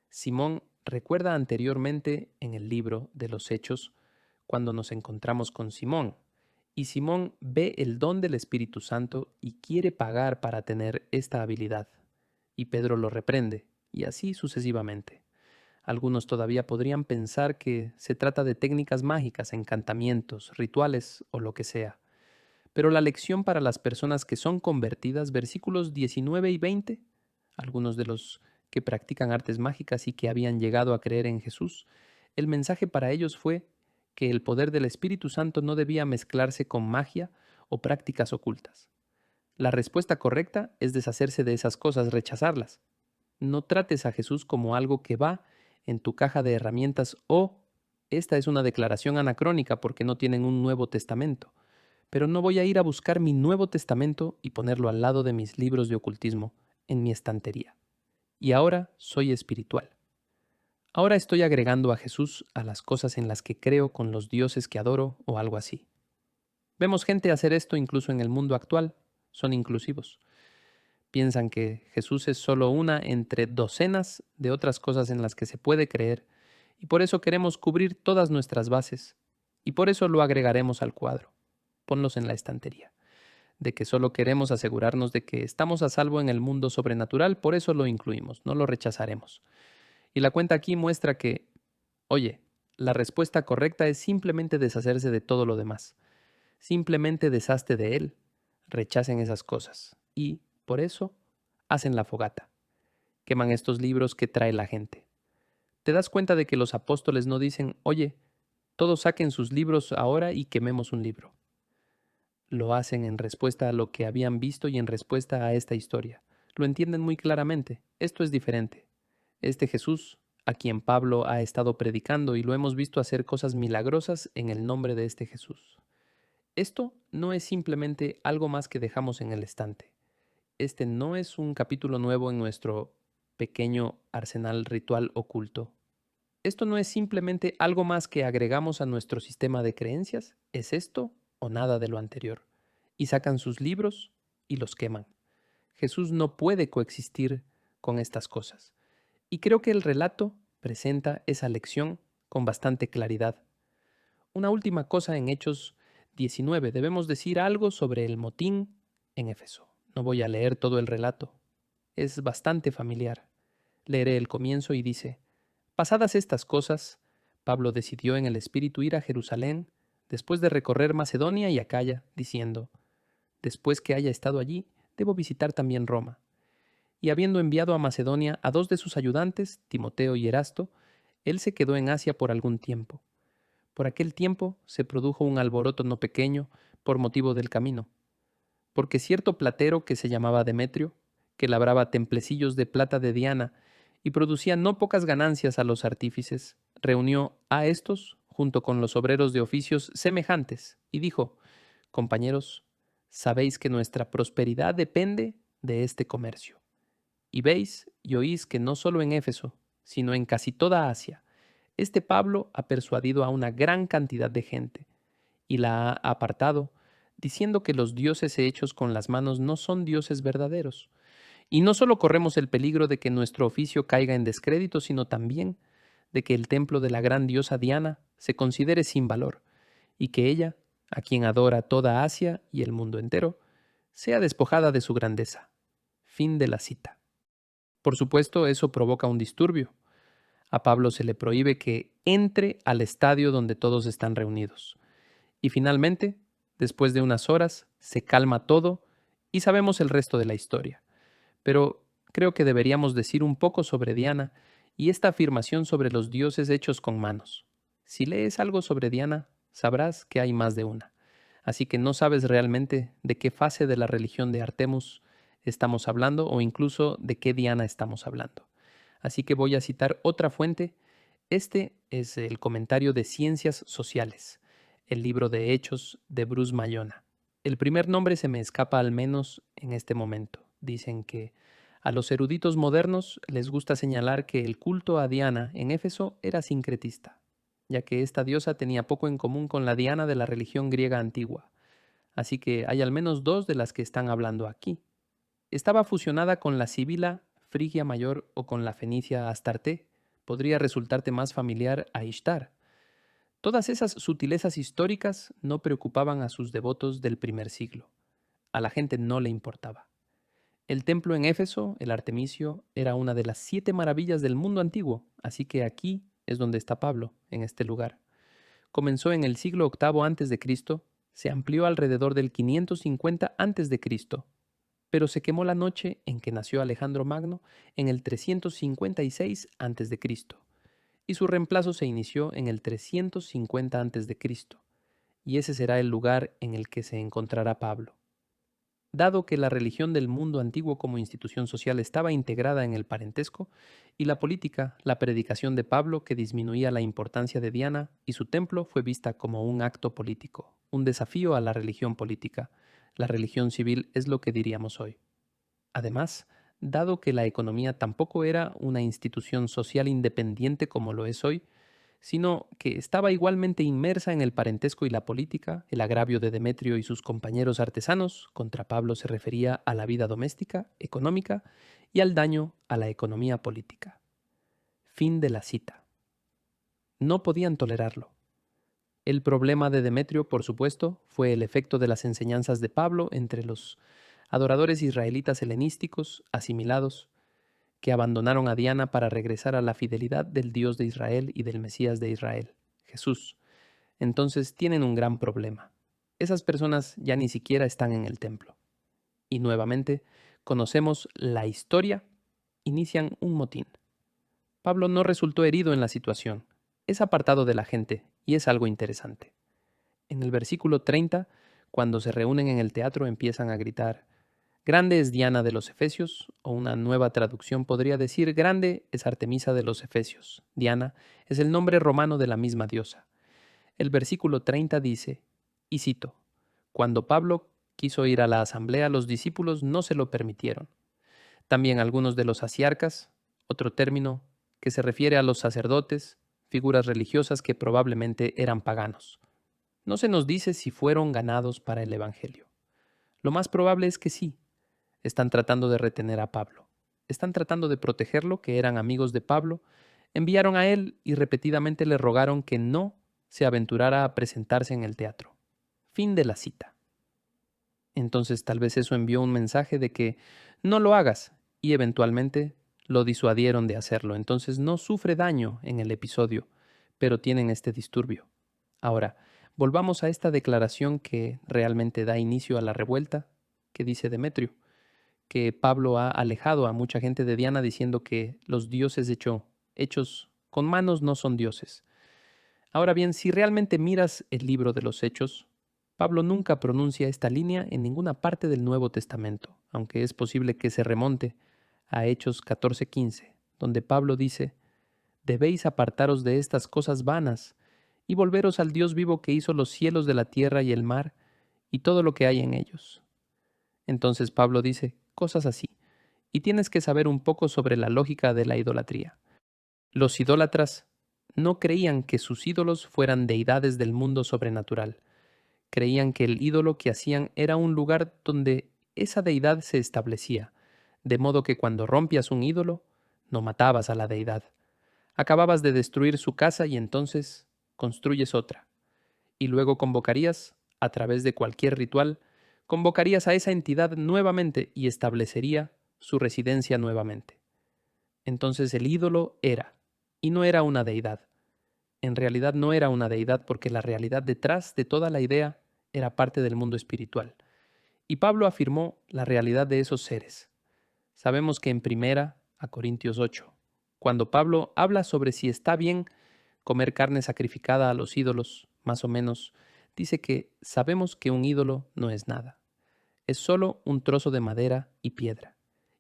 Simón recuerda anteriormente en el libro de los Hechos cuando nos encontramos con Simón, y Simón ve el don del Espíritu Santo y quiere pagar para tener esta habilidad, y Pedro lo reprende, y así sucesivamente. Algunos todavía podrían pensar que se trata de técnicas mágicas, encantamientos, rituales o lo que sea. Pero la lección para las personas que son convertidas, versículos 19 y 20, algunos de los que practican artes mágicas y que habían llegado a creer en Jesús, el mensaje para ellos fue que el poder del Espíritu Santo no debía mezclarse con magia o prácticas ocultas. La respuesta correcta es deshacerse de esas cosas, rechazarlas. No trates a Jesús como algo que va en tu caja de herramientas o esta es una declaración anacrónica porque no tienen un Nuevo Testamento. Pero no voy a ir a buscar mi Nuevo Testamento y ponerlo al lado de mis libros de ocultismo en mi estantería. Y ahora soy espiritual. Ahora estoy agregando a Jesús a las cosas en las que creo con los dioses que adoro o algo así. Vemos gente hacer esto incluso en el mundo actual. Son inclusivos. Piensan que Jesús es solo una entre docenas de otras cosas en las que se puede creer, y por eso queremos cubrir todas nuestras bases, y por eso lo agregaremos al cuadro. Ponlos en la estantería. De que solo queremos asegurarnos de que estamos a salvo en el mundo sobrenatural, por eso lo incluimos, no lo rechazaremos. Y la cuenta aquí muestra que, oye, la respuesta correcta es simplemente deshacerse de todo lo demás. Simplemente deshazte de él. Rechacen esas cosas. Y, por eso, hacen la fogata. Queman estos libros que trae la gente. ¿Te das cuenta de que los apóstoles no dicen, oye, todos saquen sus libros ahora y quememos un libro? Lo hacen en respuesta a lo que habían visto y en respuesta a esta historia. Lo entienden muy claramente. Esto es diferente. Este Jesús, a quien Pablo ha estado predicando y lo hemos visto hacer cosas milagrosas en el nombre de este Jesús. Esto no es simplemente algo más que dejamos en el estante. Este no es un capítulo nuevo en nuestro pequeño arsenal ritual oculto. Esto no es simplemente algo más que agregamos a nuestro sistema de creencias. Es esto o nada de lo anterior. Y sacan sus libros y los queman. Jesús no puede coexistir con estas cosas. Y creo que el relato presenta esa lección con bastante claridad. Una última cosa en Hechos 19. Debemos decir algo sobre el motín en Éfeso. No voy a leer todo el relato. Es bastante familiar. Leeré el comienzo y dice: Pasadas estas cosas, Pablo decidió en el espíritu ir a Jerusalén, después de recorrer Macedonia y Acaya, diciendo: Después que haya estado allí, debo visitar también Roma. Y habiendo enviado a Macedonia a 2 de sus ayudantes, Timoteo y Erasto, él se quedó en Asia por algún tiempo. Por aquel tiempo se produjo un alboroto no pequeño por motivo del camino, porque cierto platero que se llamaba Demetrio, que labraba templecillos de plata de Diana y producía no pocas ganancias a los artífices, reunió a estos junto con los obreros de oficios semejantes y dijo: Compañeros, sabéis que nuestra prosperidad depende de este comercio. Y veis y oís que no solo en Éfeso, sino en casi toda Asia, este Pablo ha persuadido a una gran cantidad de gente y la ha apartado, diciendo que los dioses hechos con las manos no son dioses verdaderos. Y no solo corremos el peligro de que nuestro oficio caiga en descrédito, sino también de que el templo de la gran diosa Diana se considere sin valor, y que ella, a quien adora toda Asia y el mundo entero, sea despojada de su grandeza. Fin de la cita. Por supuesto, eso provoca un disturbio. A Pablo se le prohíbe que entre al estadio donde todos están reunidos. Y finalmente, después de unas horas, se calma todo y sabemos el resto de la historia. Pero creo que deberíamos decir un poco sobre Diana y esta afirmación sobre los dioses hechos con manos. Si lees algo sobre Diana, sabrás que hay más de una. Así que no sabes realmente de qué fase de la religión de Artemus estamos hablando o incluso de qué Diana estamos hablando. Así que voy a citar otra fuente. Este es el comentario de Ciencias Sociales, el libro de Hechos de Bruce Mayona. El primer nombre se me escapa al menos en este momento. Dicen que a los eruditos modernos les gusta señalar que el culto a Diana en Éfeso era sincretista, ya que esta diosa tenía poco en común con la Diana de la religión griega antigua. Así que hay al menos 2 de las que están hablando aquí. Estaba fusionada con la sibila Frigia Mayor o con la fenicia Astarte. Podría resultarte más familiar a Ishtar. Todas esas sutilezas históricas no preocupaban a sus devotos del primer siglo. A la gente no le importaba. El templo en Éfeso, el Artemisio, era una de las 7 maravillas del mundo antiguo, así que aquí es donde está Pablo, en este lugar. Comenzó en el siglo VIII a.C., se amplió alrededor del 550 a.C., pero se quemó la noche en que nació Alejandro Magno en el 356 a.C., y su reemplazo se inició en el 350 a.C., y ese será el lugar en el que se encontrará Pablo. Dado que la religión del mundo antiguo como institución social estaba integrada en el parentesco, y la política, la predicación de Pablo que disminuía la importancia de Diana y su templo fue vista como un acto político, un desafío a la religión política. La religión civil es lo que diríamos hoy. Además, dado que la economía tampoco era una institución social independiente como lo es hoy, sino que estaba igualmente inmersa en el parentesco y la política, el agravio de Demetrio y sus compañeros artesanos contra Pablo se refería a la vida doméstica, económica y al daño a la economía política. Fin de la cita. No podían tolerarlo. El problema de Demetrio, por supuesto, fue el efecto de las enseñanzas de Pablo entre los adoradores israelitas helenísticos asimilados que abandonaron a Diana para regresar a la fidelidad del Dios de Israel y del Mesías de Israel, Jesús. Entonces tienen un gran problema. Esas personas ya ni siquiera están en el templo. Y nuevamente, conocemos la historia, inician un motín. Pablo no resultó herido en la situación, es apartado de la gente y es algo interesante. En el versículo 30, cuando se reúnen en el teatro, empiezan a gritar: Grande es Diana de los Efesios, o una nueva traducción podría decir: Grande es Artemisa de los Efesios. Diana es el nombre romano de la misma diosa. El versículo 30 dice, y cito: Cuando Pablo quiso ir a la asamblea, los discípulos no se lo permitieron. También algunos de los asiarcas, otro término que se refiere a los sacerdotes, figuras religiosas que probablemente eran paganos. No se nos dice si fueron ganados para el Evangelio. Lo más probable es que sí. Están tratando de retener a Pablo. Están tratando de protegerlo, que eran amigos de Pablo. Enviaron a él y repetidamente le rogaron que no se aventurara a presentarse en el teatro. Fin de la cita. Entonces tal vez eso envió un mensaje de que no lo hagas y eventualmente lo disuadieron de hacerlo. Entonces no sufre daño en el episodio, pero tienen este disturbio. Ahora, volvamos a esta declaración que realmente da inicio a la revuelta, que dice Demetrio, que Pablo ha alejado a mucha gente de Diana diciendo que los dioses hechos con manos no son dioses. Ahora bien, si realmente miras el libro de los Hechos, Pablo nunca pronuncia esta línea en ninguna parte del Nuevo Testamento, aunque es posible que se remonte a Hechos 14:15, donde Pablo dice: «Debéis apartaros de estas cosas vanas y volveros al Dios vivo que hizo los cielos de la tierra y el mar y todo lo que hay en ellos». Entonces Pablo dice cosas así, y tienes que saber un poco sobre la lógica de la idolatría. Los idólatras no creían que sus ídolos fueran deidades del mundo sobrenatural. Creían que el ídolo que hacían era un lugar donde esa deidad se establecía, de modo que cuando rompías un ídolo, no matabas a la deidad. Acababas de destruir su casa y entonces construyes otra. Y luego convocarías, a través de cualquier ritual, convocarías a esa entidad nuevamente y establecería su residencia nuevamente. Entonces el ídolo era, y no era una deidad. En realidad no era una deidad porque la realidad detrás de toda la idea era parte del mundo espiritual. Y Pablo afirmó la realidad de esos seres. Sabemos que en primera a Corintios 8, cuando Pablo habla sobre si está bien comer carne sacrificada a los ídolos, más o menos, dice que sabemos que un ídolo no es nada. Es solo un trozo de madera y piedra.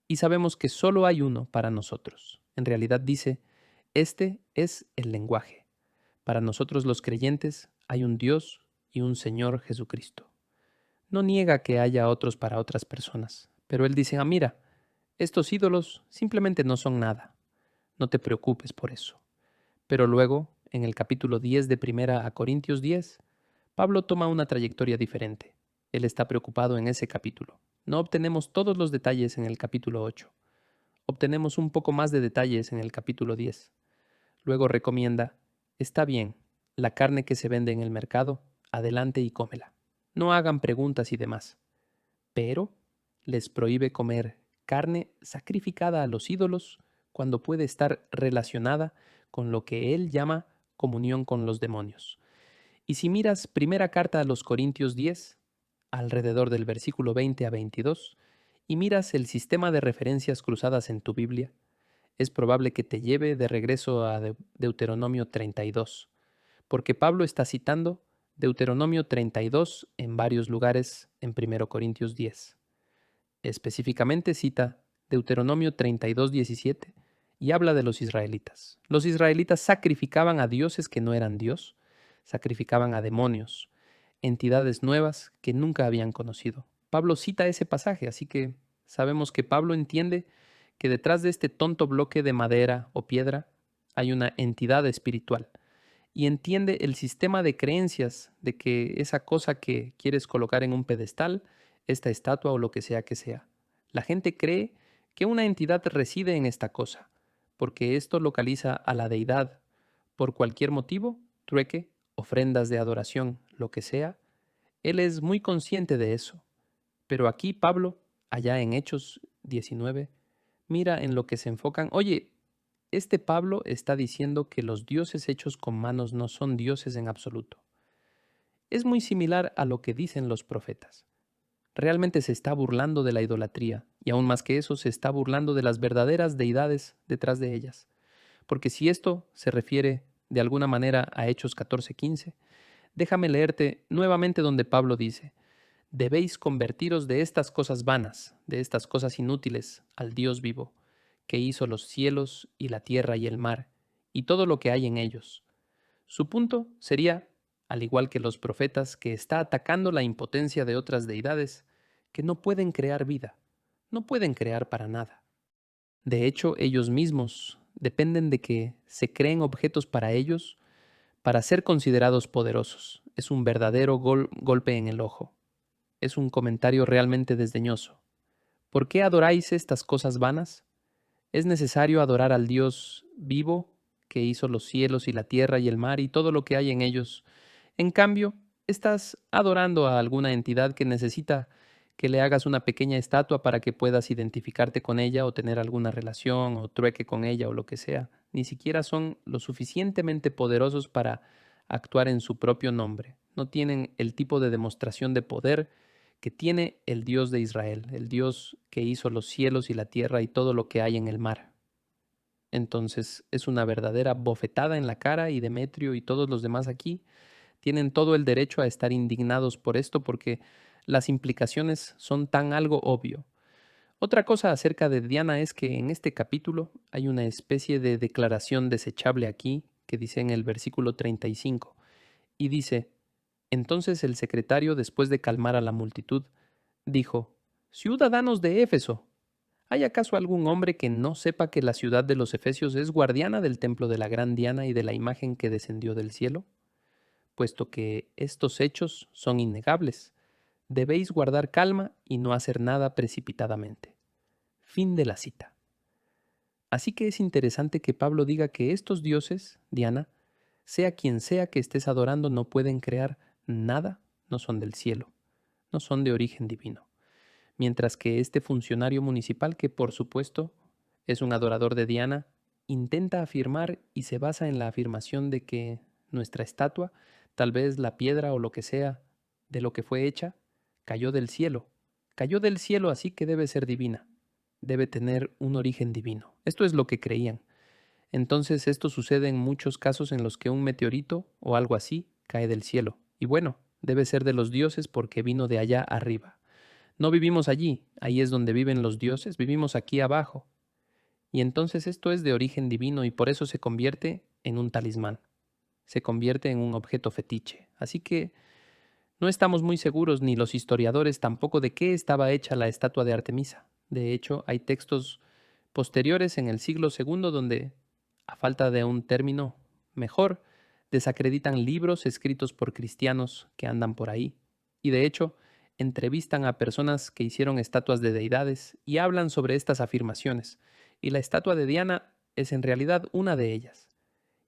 Y sabemos que solo hay uno para nosotros. En realidad dice, este es el lenguaje. Para nosotros los creyentes hay un Dios y un Señor Jesucristo. No niega que haya otros para otras personas, pero él dice, mira, estos ídolos simplemente no son nada. No te preocupes por eso. Pero luego, en el capítulo 10 de Primera a Corintios 10, Pablo toma una trayectoria diferente. Él está preocupado en ese capítulo. No obtenemos todos los detalles en el capítulo 8. Obtenemos un poco más de detalles en el capítulo 10. Luego recomienda, está bien, la carne que se vende en el mercado, adelante y cómela. No hagan preguntas y demás. Pero les prohíbe comer carne sacrificada a los ídolos cuando puede estar relacionada con lo que él llama comunión con los demonios. Y si miras primera carta a los Corintios 10, alrededor del versículo 20 a 22, y miras el sistema de referencias cruzadas en tu Biblia, es probable que te lleve de regreso a Deuteronomio 32, porque Pablo está citando Deuteronomio 32 en varios lugares en 1 Corintios 10. Específicamente cita Deuteronomio 32:17 y habla de los israelitas. Los israelitas sacrificaban a dioses que no eran Dios, sacrificaban a demonios, entidades nuevas que nunca habían conocido. Pablo cita ese pasaje, así que sabemos que Pablo entiende que detrás de este tonto bloque de madera o piedra hay una entidad espiritual y entiende el sistema de creencias de que esa cosa que quieres colocar en un pedestal, esta estatua o lo que sea que sea. La gente cree que una entidad reside en esta cosa, porque esto localiza a la deidad por cualquier motivo, trueque, ofrendas de adoración, lo que sea. Él es muy consciente de eso. Pero aquí Pablo, allá en Hechos 19, mira en lo que se enfocan. Oye, este Pablo está diciendo que los dioses hechos con manos no son dioses en absoluto. Es muy similar a lo que dicen los profetas. Realmente se está burlando de la idolatría, y aún más que eso, se está burlando de las verdaderas deidades detrás de ellas. Porque si esto se refiere de alguna manera a Hechos 14:15, déjame leerte nuevamente donde Pablo dice, debéis convertiros de estas cosas vanas, de estas cosas inútiles, al Dios vivo, que hizo los cielos y la tierra y el mar, y todo lo que hay en ellos. Su punto sería, al igual que los profetas, que está atacando la impotencia de otras deidades, que no pueden crear vida, no pueden crear para nada. De hecho, ellos mismos dependen de que se creen objetos para ellos para ser considerados poderosos. Es un verdadero golpe en el ojo. Es un comentario realmente desdeñoso. ¿Por qué adoráis estas cosas vanas? Es necesario adorar al Dios vivo que hizo los cielos y la tierra y el mar y todo lo que hay en ellos. En cambio, estás adorando a alguna entidad que necesita que le hagas una pequeña estatua para que puedas identificarte con ella o tener alguna relación o trueque con ella o lo que sea. Ni siquiera son lo suficientemente poderosos para actuar en su propio nombre. No tienen el tipo de demostración de poder que tiene el Dios de Israel, el Dios que hizo los cielos y la tierra y todo lo que hay en el mar. Entonces es una verdadera bofetada en la cara y Demetrio y todos los demás aquí tienen todo el derecho a estar indignados por esto porque las implicaciones son tan algo obvio. Otra cosa acerca de Diana es que en este capítulo hay una especie de declaración desechable aquí que dice en el versículo 35 y dice, entonces el secretario, después de calmar a la multitud, dijo, ciudadanos de Éfeso, ¿hay acaso algún hombre que no sepa que la ciudad de los Efesios es guardiana del templo de la gran Diana y de la imagen que descendió del cielo? Puesto que estos hechos son innegables, debéis guardar calma y no hacer nada precipitadamente. Fin de la cita. Así que es interesante que Pablo diga que estos dioses, Diana, sea quien sea que estés adorando, no pueden crear nada, no son del cielo, no son de origen divino. Mientras que este funcionario municipal, que por supuesto es un adorador de Diana, intenta afirmar y se basa en la afirmación de que nuestra estatua, tal vez la piedra o lo que sea de lo que fue hecha, cayó del cielo así que debe ser divina, debe tener un origen divino. Esto es lo que creían. Entonces esto sucede en muchos casos en los que un meteorito o algo así cae del cielo. Y bueno, debe ser de los dioses porque vino de allá arriba. No vivimos allí, ahí es donde viven los dioses, vivimos aquí abajo. Y entonces esto es de origen divino y por eso se convierte en un talismán, se convierte en un objeto fetiche. Así que no estamos muy seguros, ni los historiadores tampoco, de qué estaba hecha la estatua de Artemisa. De hecho, hay textos posteriores en el siglo II donde, a falta de un término mejor, desacreditan libros escritos por cristianos que andan por ahí. Y de hecho, entrevistan a personas que hicieron estatuas de deidades y hablan sobre estas afirmaciones. Y la estatua de Diana es en realidad una de ellas.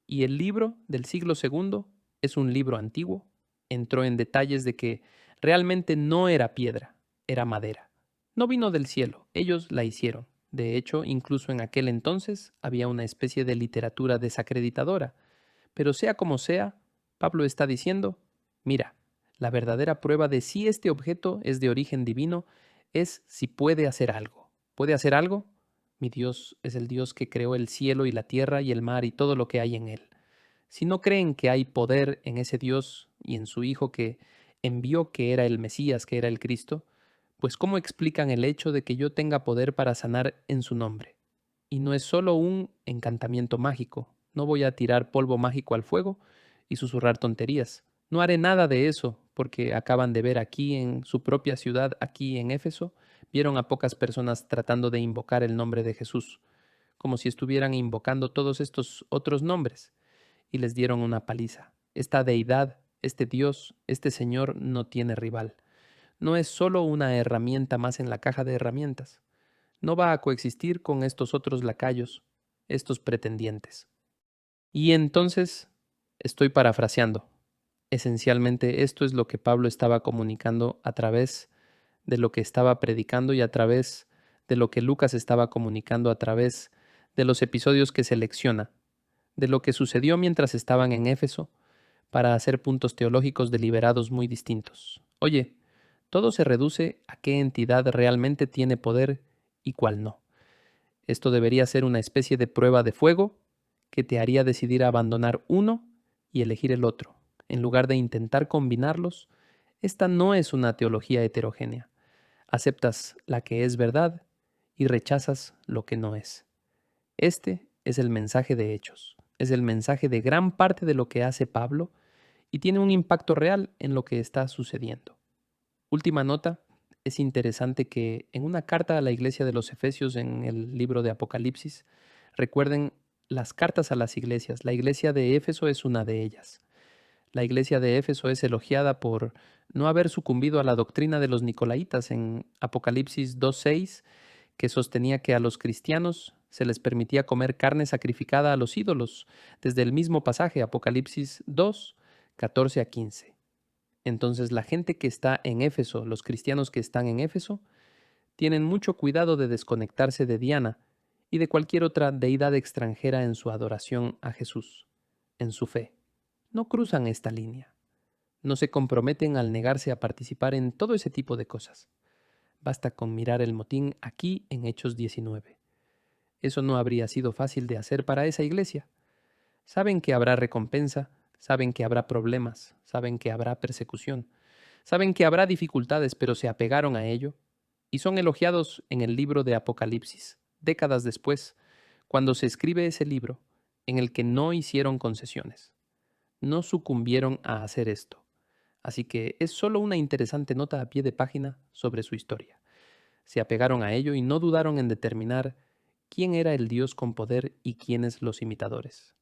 Y el libro del siglo II es un libro antiguo. Entró en detalles de que realmente no era piedra, era madera. No vino del cielo, ellos la hicieron. De hecho, incluso en aquel entonces había una especie de literatura desacreditadora. Pero sea como sea, Pablo está diciendo, mira, la verdadera prueba de si este objeto es de origen divino es si puede hacer algo. ¿Puede hacer algo? Mi Dios es el Dios que creó el cielo y la tierra y el mar y todo lo que hay en él. Si no creen que hay poder en ese Dios y en su Hijo que envió, que era el Mesías, que era el Cristo, pues ¿cómo explican el hecho de que yo tenga poder para sanar en su nombre? Y no es solo un encantamiento mágico. No voy a tirar polvo mágico al fuego y susurrar tonterías. No haré nada de eso, porque acaban de ver aquí en su propia ciudad, aquí en Éfeso, vieron a pocas personas tratando de invocar el nombre de Jesús, como si estuvieran invocando todos estos otros nombres, y les dieron una paliza. Esta deidad, este Dios, este Señor no tiene rival. No es solo una herramienta más en la caja de herramientas. No va a coexistir con estos otros lacayos, estos pretendientes. Y entonces, estoy parafraseando. Esencialmente esto es lo que Pablo estaba comunicando a través de lo que estaba predicando y a través de lo que Lucas estaba comunicando a través de los episodios que selecciona, de lo que sucedió mientras estaban en Éfeso, para hacer puntos teológicos deliberados muy distintos. Oye, todo se reduce a qué entidad realmente tiene poder y cuál no. Esto debería ser una especie de prueba de fuego que te haría decidir abandonar uno y elegir el otro. En lugar de intentar combinarlos, esta no es una teología heterogénea. Aceptas la que es verdad y rechazas lo que no es. Este es el mensaje de Hechos. Es el mensaje de gran parte de lo que hace Pablo y tiene un impacto real en lo que está sucediendo. Última nota, es interesante que en una carta a la iglesia de los Efesios en el libro de Apocalipsis, recuerden las cartas a las iglesias. La iglesia de Éfeso es una de ellas. La iglesia de Éfeso es elogiada por no haber sucumbido a la doctrina de los Nicolaitas en Apocalipsis 2:6, que sostenía que a los cristianos se les permitía comer carne sacrificada a los ídolos, desde el mismo pasaje, Apocalipsis 2, 14 a 15. Entonces la gente que está en Éfeso, los cristianos que están en Éfeso, tienen mucho cuidado de desconectarse de Diana y de cualquier otra deidad extranjera en su adoración a Jesús, en su fe. No cruzan esta línea. No se comprometen al negarse a participar en todo ese tipo de cosas. Basta con mirar el motín aquí en Hechos 19. Eso no habría sido fácil de hacer para esa iglesia. Saben que habrá recompensa, saben que habrá problemas, saben que habrá persecución, saben que habrá dificultades, pero se apegaron a ello y son elogiados en el libro de Apocalipsis, décadas después, cuando se escribe ese libro en el que no hicieron concesiones. No sucumbieron a hacer esto. Así que es solo una interesante nota a pie de página sobre su historia. Se apegaron a ello y no dudaron en determinar quién era el Dios con poder y quiénes los imitadores.